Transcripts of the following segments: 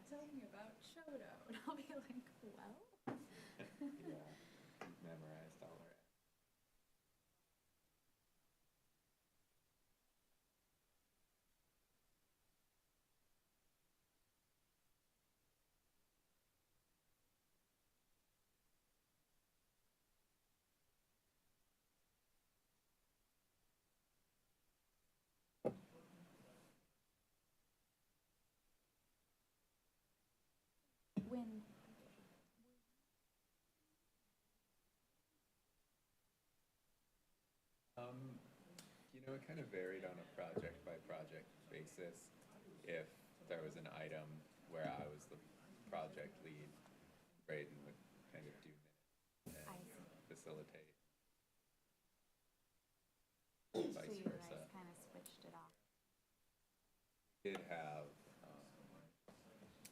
tell me about Shoto. And I'll be like, well, Yeah, you've memorized all our. when Um, it kind of varied on a project by project basis. If there was an item where I was the project lead, Braden would kind of do minutes I and see. facilitate, So vice you versa. guys kind of switched it off. Did have,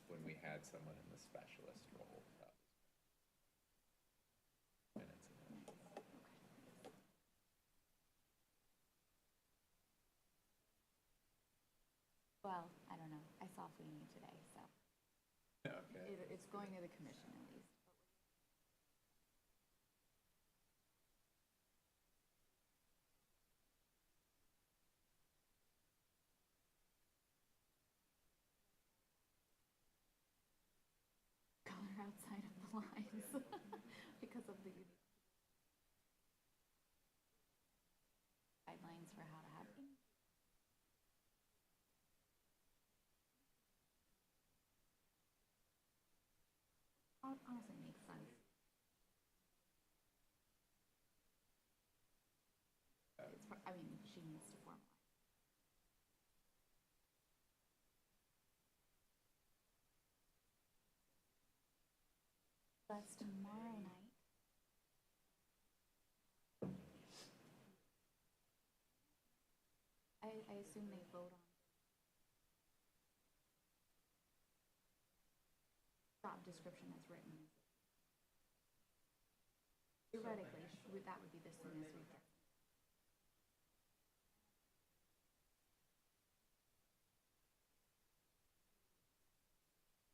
when we had someone in the specialist role, that was minutes and minutes. Nice. Okay. Well, I don't know. I saw Feeney today, so Okay. it's going to the commission at least. Color outside of the lines because of the unique guidelines for how to have. Honestly, makes sense. I mean, she needs to formalize. That's tomorrow night. I assume they vote on job description as written. Theoretically, that would be the soonest we get.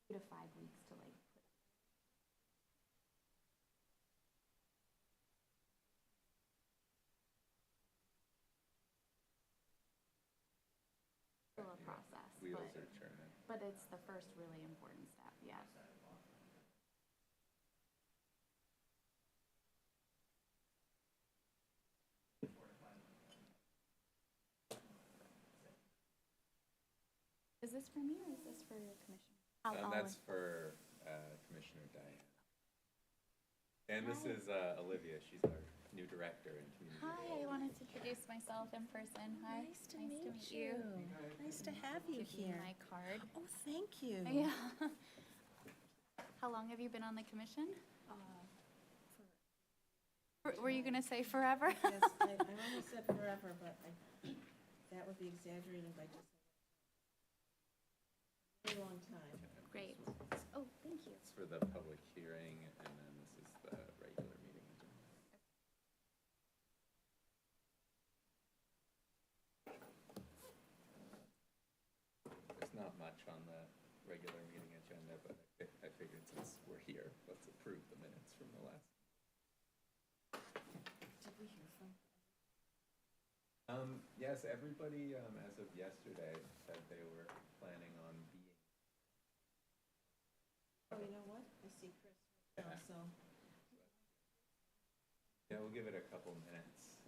2 to 5 weeks to like put still a process, Wheels are turning. but it's the first really important step. Yeah. Is this for me or is this for your commission? That's for Commissioner Diane. And this Hi. is Olivia. She's our new director in community. Hi, I wanted to introduce myself in person. Hi. Nice to meet you. Nice to have you Give you here. my card. Oh, thank you. Yeah. How long have you been on the commission? Were you going to say forever? Yes, I almost said forever, but that would be exaggerating by just a very long time. Great. Oh, thank you. It's for the public hearing, and then this is the regular meeting agenda. There's not much on the regular meeting agenda, but I figured since we're here, let's approve the minutes from the last. Did we hear from? Yes, everybody, as of yesterday, said they were planning on being. Oh, you know what? I see Chris Yeah. also. Yeah, we'll give it a couple minutes.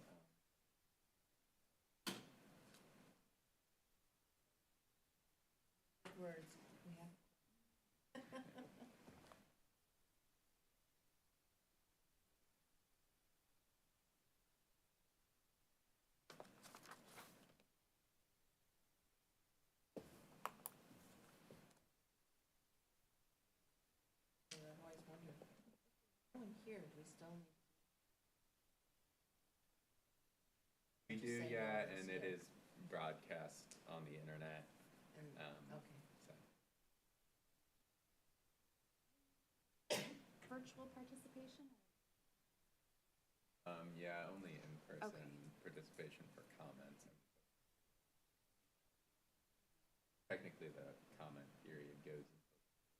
Words. We have. I've always wondered. No one here, do we still need? We Just do, say yeah, no, and it's it here. is broadcast on the internet. Okay. So, Virtual participation? yeah, only in person Okay. participation for comments. Technically, the comment period goes until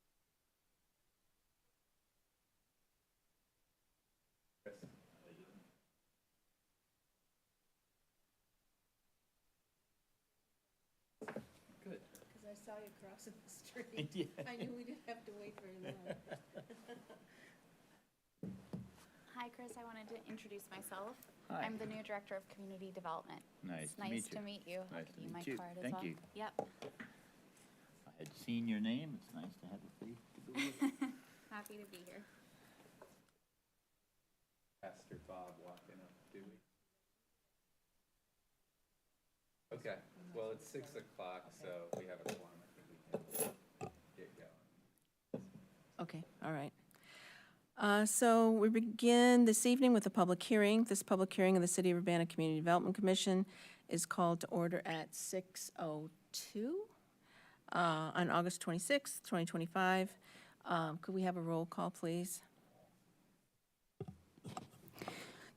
saw you crossing the street. Yeah. I knew we didn't have to wait very long. Hi, Chris. I wanted to introduce myself. Hi. I'm the new Director of Community Development. Nice It's to meet nice you. to meet you. I'll Nice give to you my meet you. card as Thank well. you. Yep. I had seen your name. It's nice to have a face to go with. Happy to be here. Pastor Bob walking up, do we? Okay, well, it's 6 o'clock, so we have a quorum, I think we can get going. Okay, all right. So we begin this evening with a public hearing. This public hearing of the City of Urbana Community Development Commission is called to order at 6:02 on August 26th, 2025. Could we have a roll call, please?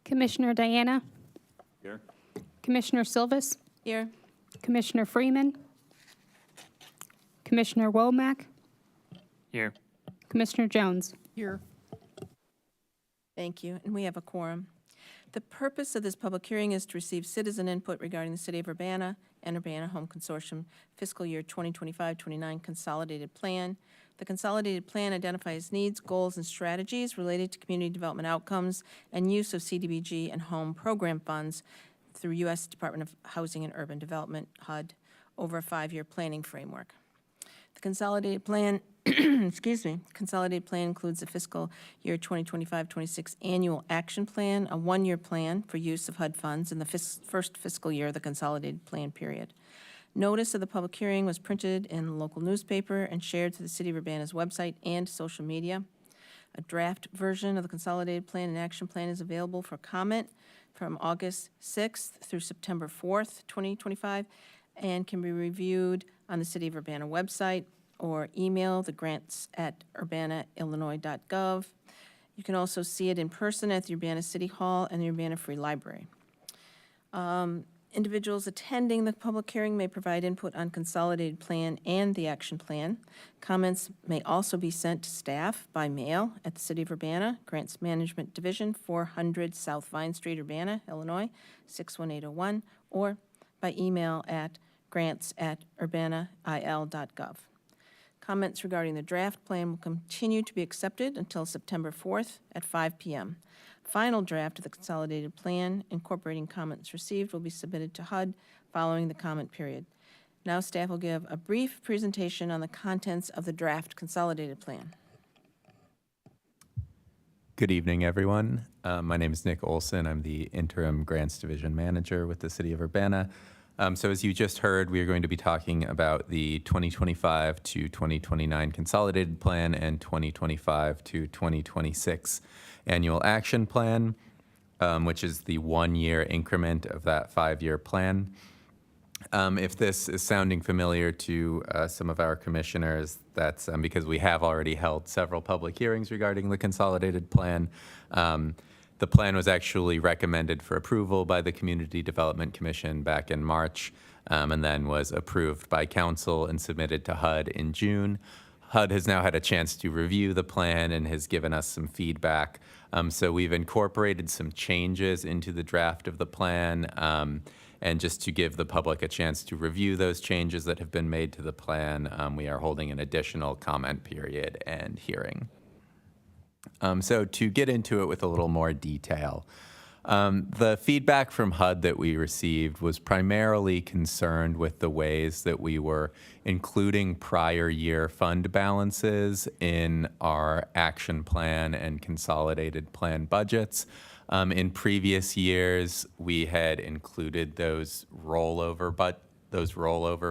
Commissioner Diana, Here? Commissioner Silvas, Here. Commissioner Freeman, Commissioner Womack, Here. Commissioner Jones. Here. Thank you, and we have a quorum. The purpose of this public hearing is to receive citizen input regarding the City of Urbana and Urbana Home Consortium fiscal year 2025-29 consolidated plan. The consolidated plan identifies needs, goals, and strategies related to community development outcomes and use of CDBG and home program funds through U.S. Department of Housing and Urban Development, HUD, over a 5-year planning framework. The consolidated plan, consolidated plan includes the fiscal year 2025-26 annual action plan, a 1-year plan for use of HUD funds in the first fiscal year of the consolidated plan period. Notice of the public hearing was printed in the local newspaper and shared to the City of Urbana's website and social media. A draft version of the consolidated plan and action plan is available for comment from August 6th through September 4th, 2025, and can be reviewed on the City of Urbana website or email the grants@urbanaillinois.gov. You can also see it in person at the Urbana City Hall and the Urbana Free Library. Individuals attending the public hearing may provide input on consolidated plan and the action plan. Comments may also be sent to staff by mail at the City of Urbana, Grants Management Division, 400 South Vine Street, Urbana, Illinois, 61801, or by email at grants@urbanail.gov. Comments regarding the draft plan will continue to be accepted until September 4th at 5 p.m. Final draft of the consolidated plan incorporating comments received will be submitted to HUD following the comment period. Now staff will give a brief presentation on the contents of the draft consolidated plan. Good evening, everyone. My name is Nick Olson. I'm the Interim Grants Division Manager with the City of Urbana. So as you just heard, we are going to be talking about the 2025 to 2029 Consolidated Plan and 2025 to 2026 Annual Action Plan, which is the 1-year increment of that 5-year plan. If this is sounding familiar to some of our commissioners, that's because we have already held several public hearings regarding the consolidated plan. The plan was actually recommended for approval by the Community Development Commission back in March, and then was approved by Council and submitted to HUD in June. HUD has now had a chance to review the plan and has given us some feedback. So we've incorporated some changes into the draft of the plan, and just to give the public a chance to review those changes that have been made to the plan, we are holding an additional comment period and hearing. So to get into it with a little more detail, the feedback from HUD that we received was primarily concerned with the ways that we were including prior year fund balances in our action plan and consolidated plan budgets. In previous years, we had included those rollover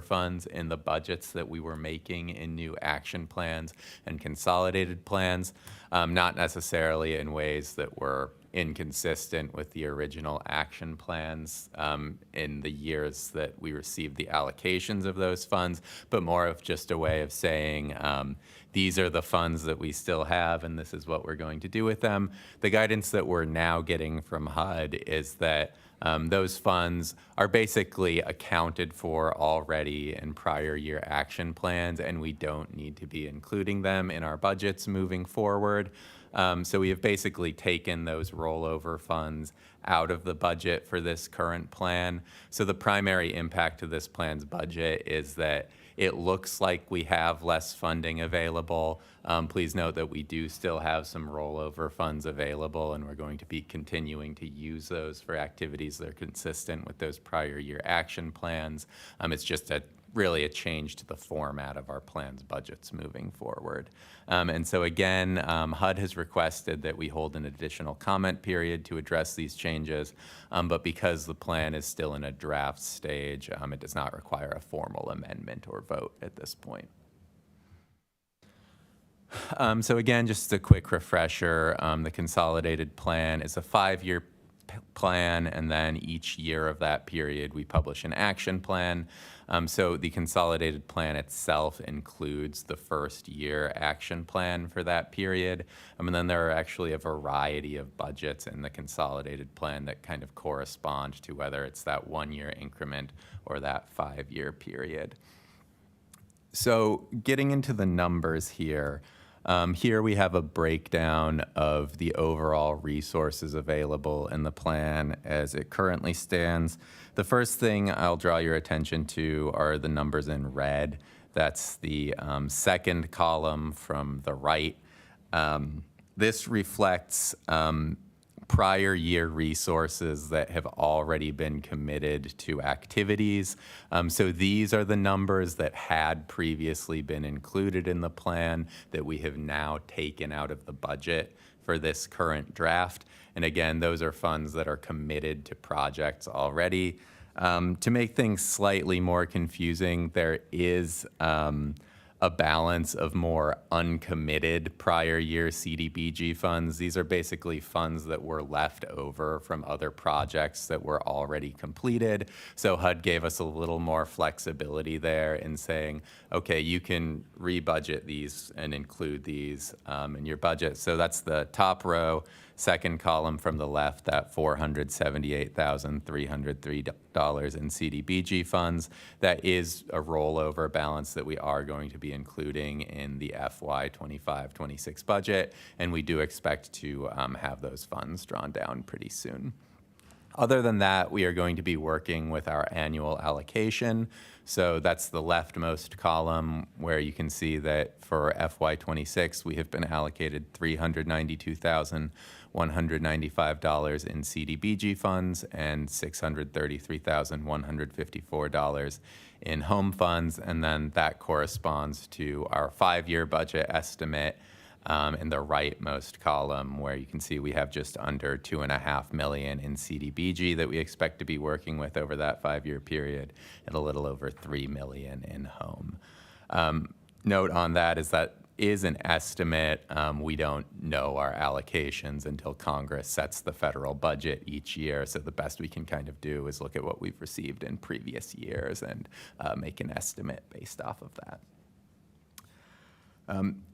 funds in the budgets that we were making in new action plans and consolidated plans, not necessarily in ways that were inconsistent with the original action plans in the years that we received the allocations of those funds, but more of just a way of saying, these are the funds that we still have and this is what we're going to do with them. The guidance that we're now getting from HUD is that those funds are basically accounted for already in prior year action plans, and we don't need to be including them in our budgets moving forward. So we have basically taken those rollover funds out of the budget for this current plan. So the primary impact of this plan's budget is that it looks like we have less funding available. Please note that we do still have some rollover funds available, and we're going to be continuing to use those for activities that are consistent with those prior year action plans. It's just really a change to the format of our plan's budgets moving forward. And so again, HUD has requested that we hold an additional comment period to address these changes, but because the plan is still in a draft stage, it does not require a formal amendment or vote at this point. So again, just a quick refresher, the consolidated plan is a 5-year plan, and then each year of that period we publish an action plan. So the consolidated plan itself includes the first year action plan for that period. And then there are actually a variety of budgets in the consolidated plan that kind of correspond to whether it's that 1-year increment or that 5-year period. So getting into the numbers here, here we have a breakdown of the overall resources available in the plan as it currently stands. The first thing I'll draw your attention to are the numbers in red. That's the second column from the right. This reflects prior year resources that have already been committed to activities. So these are the numbers that had previously been included in the plan that we have now taken out of the budget for this current draft. And again, those are funds that are committed to projects already. To make things slightly more confusing, there is a balance of more uncommitted prior year CDBG funds. These are basically funds that were left over from other projects that were already completed. So HUD gave us a little more flexibility there in saying, okay, you can rebudget these and include these in your budget. So that's the top row. Second column from the left, that $478,303 in CDBG funds. That is a rollover balance that we are going to be including in the FY 25-26 budget, and we do expect to have those funds drawn down pretty soon. Other than that, we are going to be working with our annual allocation. So that's the leftmost column where you can see that for FY26, we have been allocated $392,195 in CDBG funds and $633,154 in home funds. And then that corresponds to our 5-year budget estimate in the rightmost column, where you can see we have just under $2.5 million in CDBG that we expect to be working with over that 5-year period, and a little over $3 million in home. Note on that is that is an estimate. We don't know our allocations until Congress sets the federal budget each year. So the best we can kind of do is look at what we've received in previous years and make an estimate based off of that.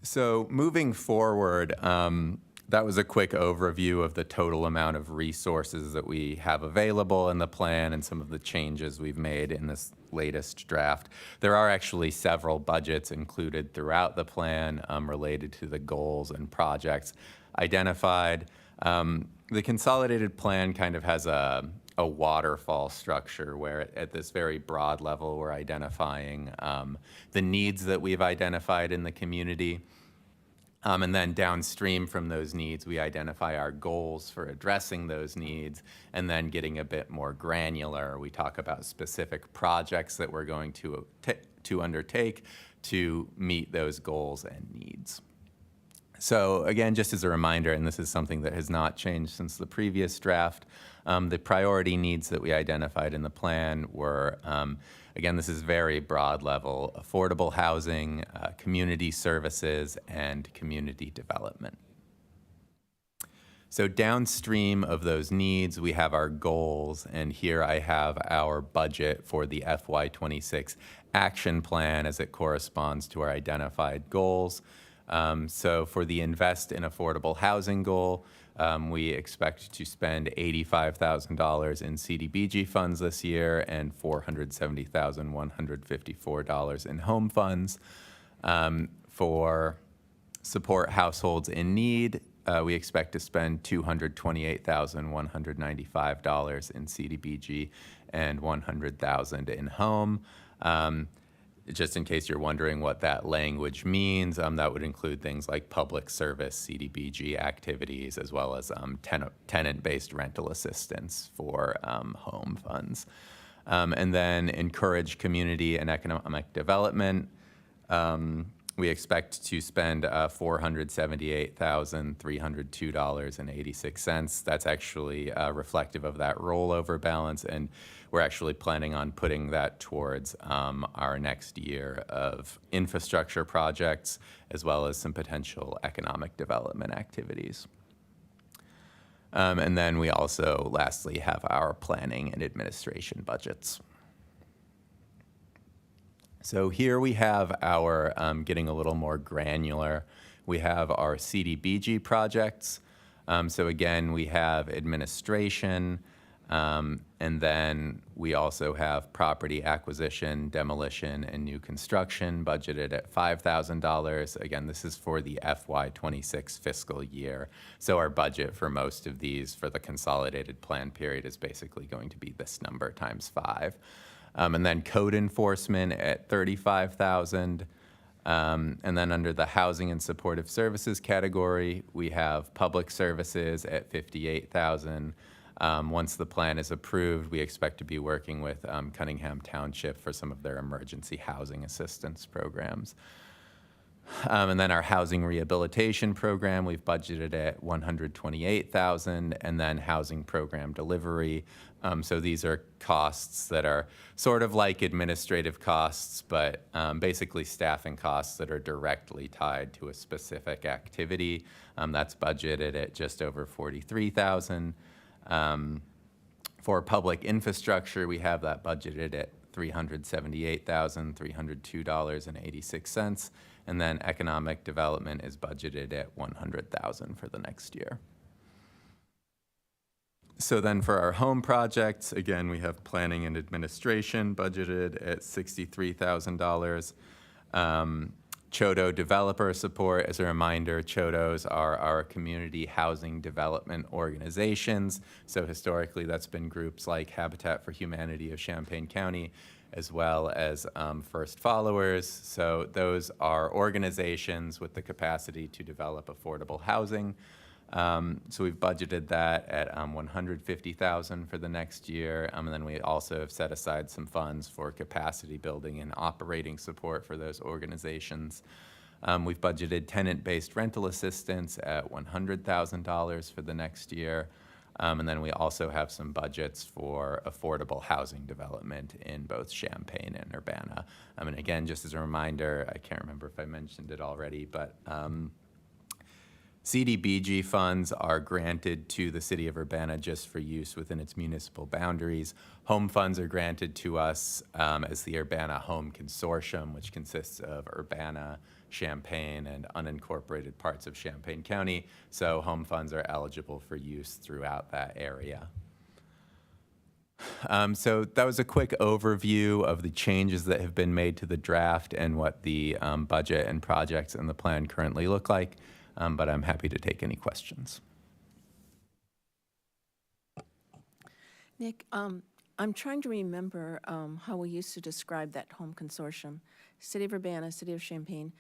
So moving forward, that was a quick overview of the total amount of resources that we have available in the plan and some of the changes we've made in this latest draft. There are actually several budgets included throughout the plan related to the goals and projects identified. The consolidated plan kind of has a waterfall structure where at this very broad level, we're identifying the needs that we've identified in the community. And then downstream from those needs, we identify our goals for addressing those needs, and then getting a bit more granular, we talk about specific projects that we're going to undertake to meet those goals and needs. So again, just as a reminder, and this is something that has not changed since the previous draft, the priority needs that we identified in the plan were, again, this is very broad level, affordable housing, community services, and community development. So downstream of those needs, we have our goals, and here I have our budget for the FY26 action plan as it corresponds to our identified goals. So for the Invest in Affordable Housing goal, we expect to spend $85,000 in CDBG funds this year and $470,154 in home funds. For support households in need, we expect to spend $228,195 in CDBG and $100,000 in home. Just in case you're wondering what that language means, that would include things like public service CDBG activities, as well as tenant-based rental assistance for home funds. And then encourage community and economic development. We expect to spend $478,302.86. That's actually reflective of that rollover balance, and we're actually planning on putting that towards our next year of infrastructure projects, as well as some potential economic development activities. And then we also, lastly, have our planning and administration budgets. So here we have our, getting a little more granular, we have our CDBG projects. So again, we have administration, and then we also have property acquisition, demolition, and new construction budgeted at $5,000. Again, this is for the FY26 fiscal year. So our budget for most of these for the consolidated plan period is basically going to be this number times 5. And then code enforcement at $35,000. And then under the housing and supportive services category, we have public services at $58,000. Once the plan is approved, we expect to be working with Cunningham Township for some of their emergency housing assistance programs. And then our housing rehabilitation program, we've budgeted at $128,000, and then housing program delivery. So these are costs that are sort of like administrative costs, but basically staffing costs that are directly tied to a specific activity. That's budgeted at just over $43,000. For public infrastructure, we have that budgeted at $378,302.86. And then economic development is budgeted at $100,000 for the next year. So then for our home projects, again, we have planning and administration budgeted at $63,000. Chodo developer support, as a reminder, Chodos are our community housing development organizations. So historically, that's been groups like Habitat for Humanity of Champaign County, as well as First Followers. So those are organizations with the capacity to develop affordable housing. So we've budgeted that at $150,000 for the next year. And then we also have set aside some funds for capacity building and operating support for those organizations. We've budgeted tenant-based rental assistance at $100,000 for the next year. And then we also have some budgets for affordable housing development in both Champaign and Urbana. And again, just as a reminder, I can't remember if I mentioned it already, but CDBG funds are granted to the city of Urbana just for use within its municipal boundaries. Home funds are granted to us as the Urbana Home Consortium, which consists of Urbana, Champaign, and unincorporated parts of Champaign County. So home funds are eligible for use throughout that area. So that was a quick overview of the changes that have been made to the draft and what the budget and projects in the plan currently look like. But I'm happy to take any questions. Nick, I'm trying to remember how we used to describe that home consortium. City of Urbana, City of Champaign.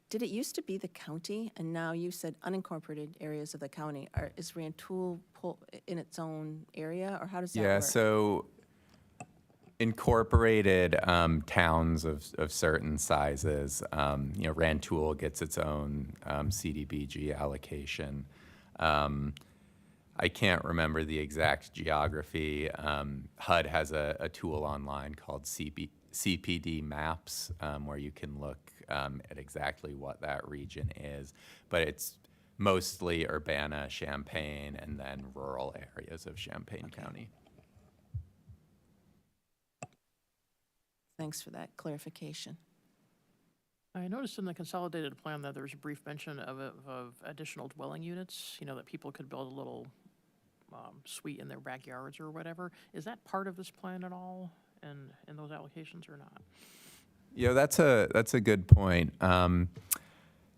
Did it used to be the county, and now you said unincorporated areas of the county? Is Rantoul in its own area, or how does that work? Yeah, so incorporated towns of certain sizes. Rantoul gets its own CDBG allocation. I can't remember the exact geography. HUD has a tool online called CPD Maps, where you can look at exactly what that region is. But it's mostly Urbana, Champaign, and then rural areas of Champaign County. Thanks for that clarification. I noticed in the consolidated plan that there was a brief mention of additional dwelling units, that people could build a little suite in their backyards or whatever. Is that part of this plan at all in those allocations or not? Yeah, that's a good point.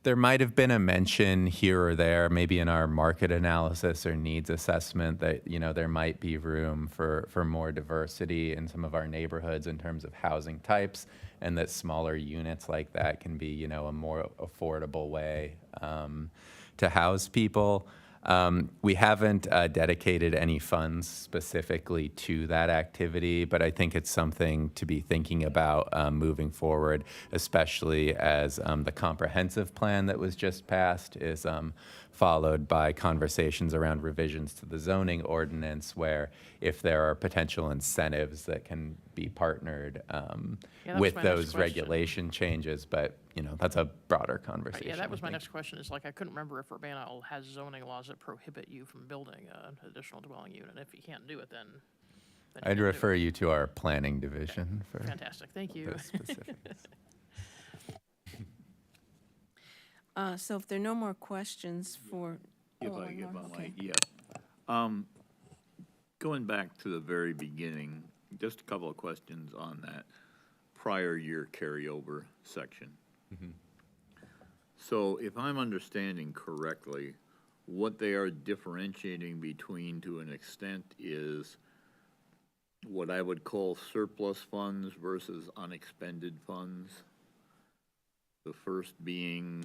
there might have been a mention here or there, maybe in our market analysis or needs assessment, that, you know, there might be room for more diversity in some of our neighborhoods in terms of housing types, and that smaller units like that can be, you know, a more affordable way to house people. We haven't dedicated any funds specifically to that activity, but I think it's something to be thinking about moving forward, especially as the comprehensive plan that was just passed is followed by conversations around revisions to the zoning ordinance, where if there are potential incentives that can be partnered Yeah, that was with my next those question. regulation changes, but, you know, that's a broader Right, conversation. yeah, that I was my think. next question, is like, I couldn't remember if Urbana has zoning laws that prohibit you from building an additional dwelling unit. If you can't do it, then you I'd can't do it. refer you to our planning division for Fantastic, thank you. the specifics. So if there are no more questions for. If oh, I one get more, my okay. mic, yeah. Going back to the very beginning, just a couple of questions on that prior year carryover section. So if I'm understanding correctly, what they are differentiating between, to an extent, is what I would call surplus funds versus unexpended funds. The first being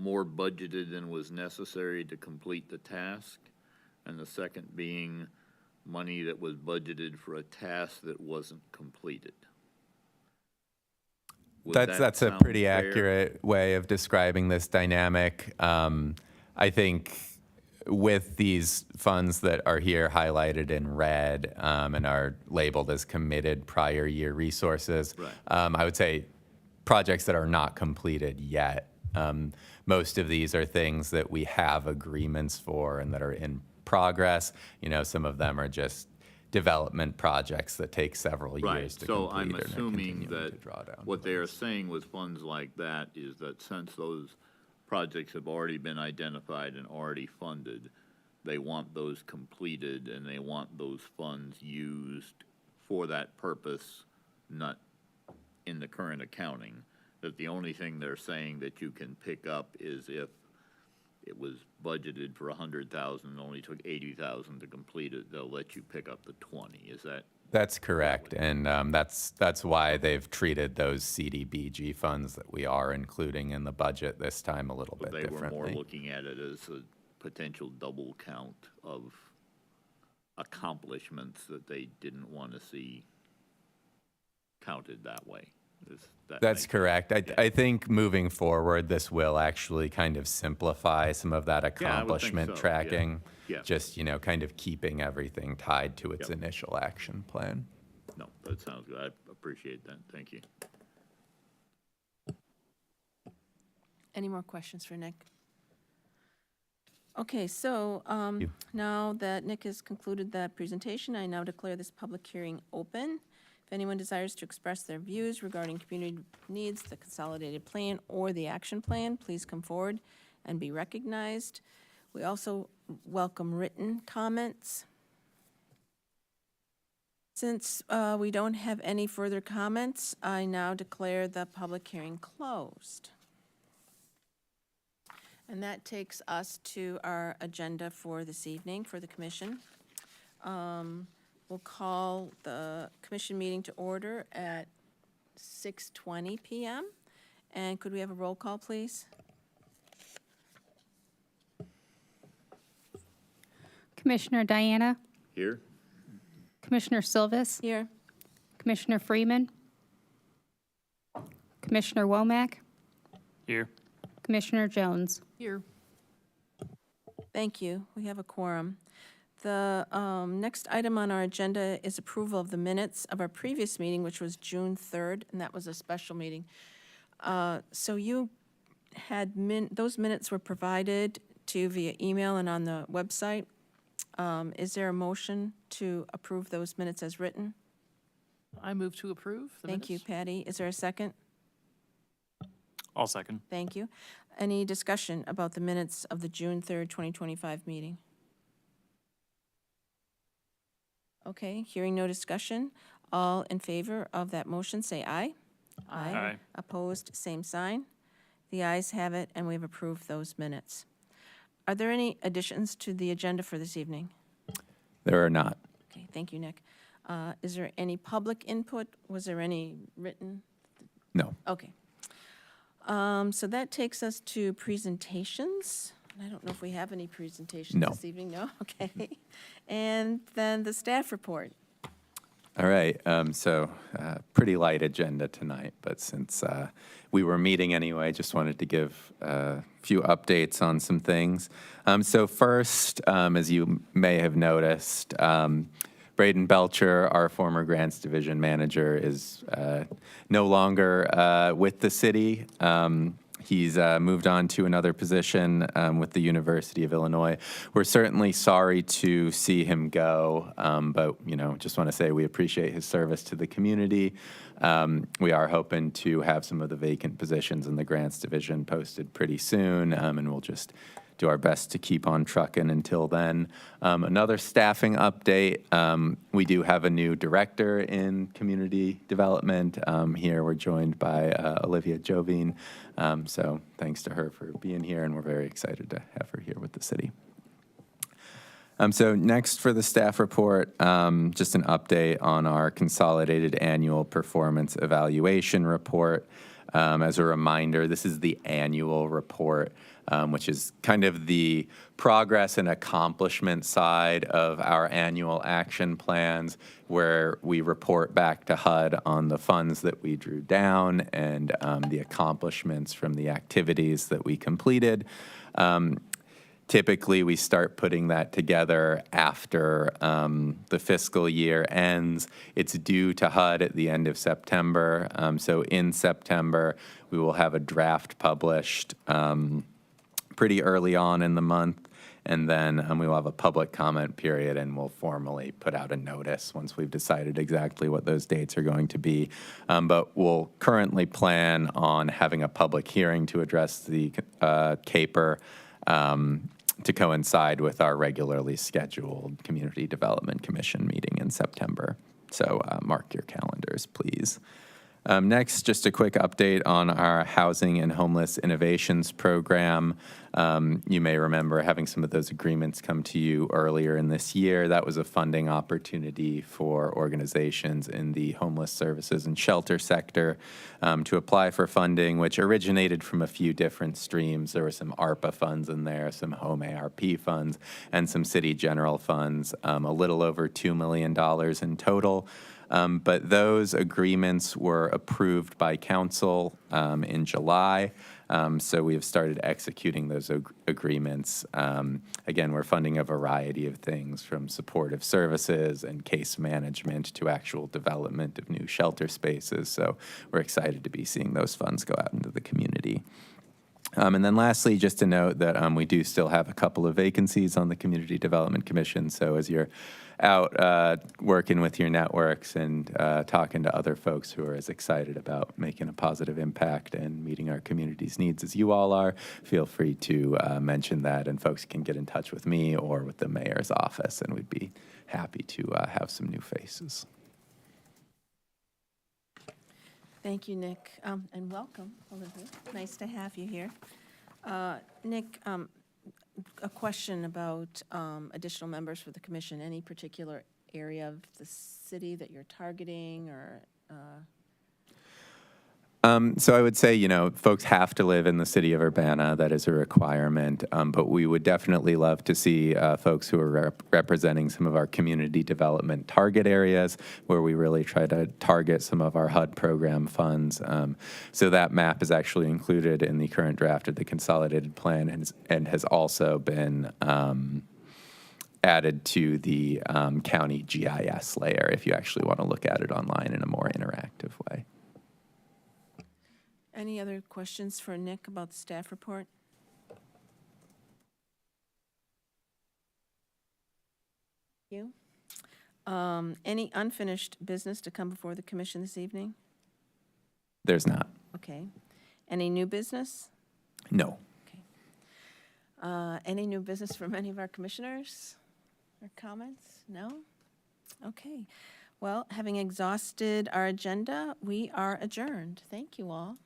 more budgeted than was necessary to complete the task, and the second being money that was budgeted for a task that wasn't completed. Would that That's a sound pretty fair? accurate way of describing this dynamic. I think with these funds that are here highlighted in red and are labeled as committed prior year resources, Right. I would say projects that are not completed yet. Most of these are things that we have agreements for and that are in progress. You know, some of them are just development projects that take several Right, years to so complete I'm and are assuming continuing to that draw down what they are funds. saying with funds like that is that since those projects have already been identified and already funded, they want those completed and they want those funds used for that purpose, not in the current accounting. That the only thing they're saying that you can pick up is if it was budgeted for 100,000, only took 80,000 to complete it, they'll let you pick up the 20. Is that? That's correct, and that's why they've treated those CDBG funds that we are including in the budget this time a little bit They were more differently. looking at it as a potential double count of accomplishments that they didn't want to see counted that way. That's correct. Yeah. I think moving forward, this will actually kind of simplify some of that accomplishment so, yeah. tracking. Yeah. Just, you know, kind of keeping everything tied to its Yep. initial action plan. No, that sounds good. I appreciate that. Thank you. Any more questions for Nick? Okay, so you. now that Nick has concluded that presentation, I now declare this public hearing open. If anyone desires to express their views regarding community needs, the consolidated plan, or the action plan, please come forward and be recognized. We also welcome written comments. Since we don't have any further comments, I now declare the public hearing closed. And that takes us to our agenda for this evening for the commission. We'll call the commission meeting to order at 6:20 PM. And could we have a roll call, please? Commissioner Diana, Here? Commissioner Silvis, Here. Commissioner Freeman, Commissioner Womack, Here. Commissioner Jones. Here. Thank you. We have a quorum. The next item on our agenda is approval of the minutes of our previous meeting, which was June 3rd, and that was a special meeting. So you had, those minutes were provided to you via email and on the website. Is there a motion to approve those minutes as written? I move to approve the minutes. Thank you, Patty. Is there a second? I'll second. Thank you. Any discussion about the minutes of the June 3rd, 2025 meeting? Okay, hearing no discussion. All in favor of that motion, say aye. Aye. Opposed, same sign. The ayes have it, and we've approved those minutes. Are there any additions to the agenda for this evening? There are not. Okay, thank you, Nick. Is there any public input? Was there any written? No. Okay. So that takes us to presentations. And I don't know if we have any presentations No. this evening, no? Okay. And then the staff report. All right, pretty light agenda tonight, but since we were meeting anyway, just wanted to give a few updates on some things. So first, as you may have noticed, Braden Belcher, our former Grants Division Manager, is no longer with the city. He's moved on to another position with the University of Illinois. We're certainly sorry to see him go, but, just want to say we appreciate his service to the community. We are hoping to have some of the vacant positions in the Grants Division posted pretty soon, and we'll just do our best to keep on trucking until then. Another staffing update, we do have a new director in community development. Here we're joined by Olivia Jovine. So thanks to her for being here, and we're very excited to have her here with the city. So next for the staff report, just an update on our consolidated annual performance evaluation report. As a reminder, this is the annual report, which is kind of the progress and accomplishment side of our annual action plans, where we report back to HUD on the funds that we drew down and the accomplishments from the activities that we completed. Typically, we start putting that together after the fiscal year ends. It's due to HUD at the end of September. So in September, we will have a draft published pretty early on in the month. And then we will have a public comment period, and we'll formally put out a notice once we've decided exactly what those dates are going to be. But we'll currently plan on having a public hearing to address the CAPER to coincide with our regularly scheduled Community Development Commission meeting in September. So mark your calendars, please. Next, just a quick update on our Housing and Homeless Innovations Program. You may remember having some of those agreements come to you earlier in this year. That was a funding opportunity for organizations in the homeless services and shelter sector to apply for funding, which originated from a few different streams. There were some ARPA funds in there, some home ARP funds, and some city general funds, a little over $2 million in total. But those agreements were approved by council in July. So we have started executing those agreements. Again, we're funding a variety of things, from supportive services and case management to actual development of new shelter spaces. So we're excited to be seeing those funds go out into the community. And then lastly, just to note that we do still have a couple of vacancies on the Community Development Commission. So as you're out working with your networks and talking to other folks who are as excited about making a positive impact and meeting our community's needs as you all are, feel free to mention that, and folks can get in touch with me or with the mayor's office, and we'd be happy to have some new faces. Thank you, Nick, and welcome, Olivia. Nice to have you here. Nick, a question about additional members for the commission. Any particular area of the city that you're targeting, or? So I would say, folks have to live in the city of Urbana. That is a requirement. But we would definitely love to see folks who are representing some of our community development target areas, where we really try to target some of our HUD program funds. So that map is actually included in the current draft of the consolidated plan, and has also been added to the county GIS layer, if you actually want to look at it online in a more interactive way. Any other questions for Nick about the staff report? Thank you. Any unfinished business to come before the commission this evening? There's not. Okay. Any new business? No. Any new business from any of our commissioners or comments? No? Okay. Well, having exhausted our agenda, we are adjourned. Thank you all.